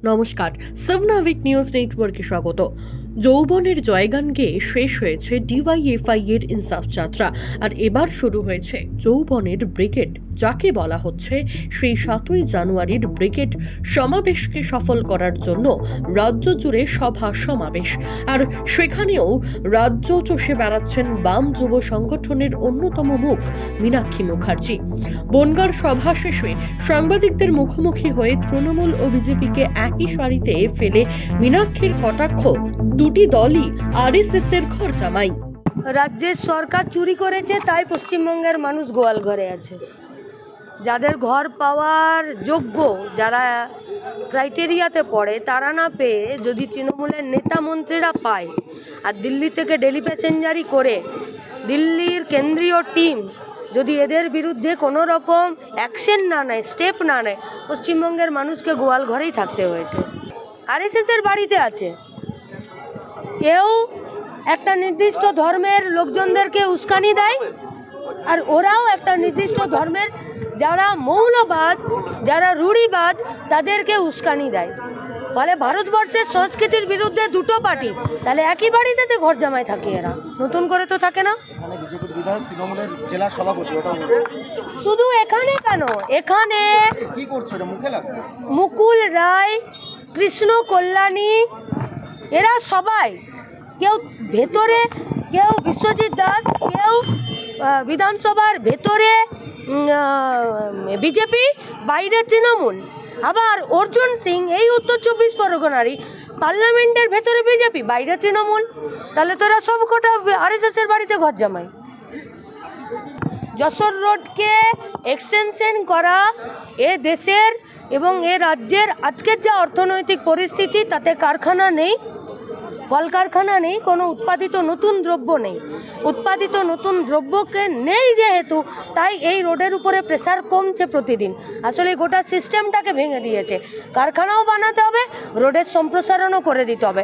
নমস্কার, সাবনাভিক নিউজ নেটওয়ার্কে স্বাগত। যৌবনের জয়গান গেয়ে শেষ হয়েছে ডিওয়াইএফআই এর ইনসাফ যাত্রা, আর এবার শুরু হয়েছে যৌবনের ব্রিগেড, যাকে বলা হচ্ছে সেই 7ই জানুয়ারির ব্রিগেড সমাবেশকে সফল করার জন্য রাজ্য জুড়ে সভা সমাবেশ। আর সেখানেও রাজ্য চষে বেড়াচ্ছেন বাম যুব সংগঠনের অন্যতম মুখ মীনাক্ষী মুখার্জি। বনগাঁর সভা শেষে সাংবাদিকদের মুখোমুখি হয়ে তৃণমূল ও বিজেপিকে একই সারিতে ফেলে মীনাক্ষীর কটাক্ষ, দুটি দলই আরএসএস এর ঘর জামাই। রাজ্যের সরকার চুরি করেছে, তাই পশ্চিমবঙ্গের মানুষ গোয়াল ঘরে আছে। যাদের ঘর পাওয়ার যোগ্য, যারা ক্রাইটেরিয়াতে পড়ে, তারা না পেয়ে যদি তৃণমূলের নেতা মন্ত্রীরা পায়, আর দিল্লি থেকে ডেলি প্যাসেঞ্জারি করে দিল্লির কেন্দ্রীয় টিম যদি এদের বিরুদ্ধে কোনো রকম অ্যাকশন না নেয়, স্টেপ না নেয়, পশ্চিমবঙ্গের মানুষকে গোয়াল ঘরেই থাকতে হয়েছে। আরএসএসের বাড়িতে আছে, কেউ একটা নির্দিষ্ট ধর্মের লোকজনদেরকে উস্কানি দেয়, আর ওরাও একটা নির্দিষ্ট ধর্মের যারা মৌলবাদ, যারা রূঢ়িবাদ, তাদেরকে উস্কানি দেয়। ফলে ভারতবর্ষের সংস্কৃতির বিরুদ্ধে দুটো পার্টি, তাহলে একই বাড়িতে ঘর জামাই থাকে, এরা নতুন করে তো থাকে না। বিজেপির বিধায়ক তৃণমূলের জেলা সভাপতি, শুধু এখানে কেন, এখানে কি করছে মুখে লাগে মুকুল রায়, কৃষ্ণ কল্যাণী, এরা সবাই, কেউ ভেতরে, কেউ বিশ্বজিৎ দাস, কেউ বিধানসভার ভেতরে বিজেপি, বাইরে তৃণমূল। আবার অর্জুন সিং এই উত্তর 24 পরগনারই, পার্লামেন্টের ভেতরে বিজেপি, বাইরে তৃণমূল। তাহলে তো এরা সব কটা আরএসএসের বাড়িতে ঘর জামাই। যশোর রোডকে এক্সটেনশন করা এ দেশের এবং এ রাজ্যের আজকের যা অর্থনৈতিক পরিস্থিতি, তাতে কারখানা নেই, কলকারখানা নেই, কোনো উৎপাদিত নতুন দ্রব্য নেই। উৎপাদিত নতুন দ্রব্যকে নেই যেহেতু, তাই এই রোডের উপরে প্রেসার কমছে প্রতিদিন। আসলে গোটা সিস্টেমটাকে ভেঙে দিয়েছে। কারখানাও বানাতে হবে, রোডের সম্প্রসারণও করে দিতে হবে।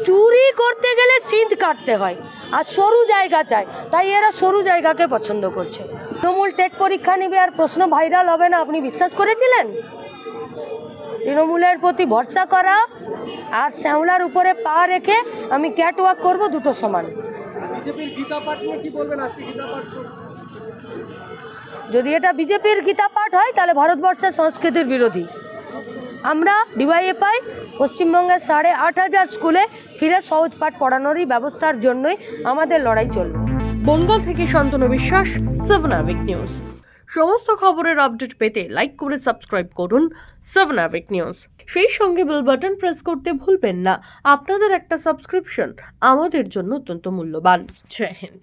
চুরি করতে গেলে সিঁধ কাটতে হয়, আর সরু জায়গা চায়, তাই এরা সরু জায়গাকে পছন্দ করছে। তৃণমূল টেট পরীক্ষা নেবে আর প্রশ্ন ভাইরাল হবে না, আপনি বিশ্বাস করেছিলেন? তৃণমূলের প্রতি ভরসা করা আর শ্যাওলার উপরে পা রেখে আমি ক্যাটওয়াক করব, দুটো সমান। যদি এটা বিজেপির গীতা পাঠ হয়, তাহলে ভারতবর্ষের সংস্কৃতির বিরোধী। আমরা ডিওয়াইএফআই পশ্চিমবঙ্গের 8,500 স্কুলে ফিরে সহজ পাঠ পড়ানোরই ব্যবস্থার জন্যই আমাদের লড়াই চলবে। বনগাঁ থেকে শান্তনু বিশ্বাস, সাবনাভিক নিউজ। সমস্ত খবরের আপডেট পেতে লাইক করে সাবস্ক্রাইব করুন সাবনাভিক নিউজ। সেই সঙ্গে বেল বাটন প্রেস করতে ভুলবেন না। আপনাদের একটা সাবস্ক্রিপশন আমাদের জন্য অত্যন্ত মূল্যবান। জয় হিন্দ।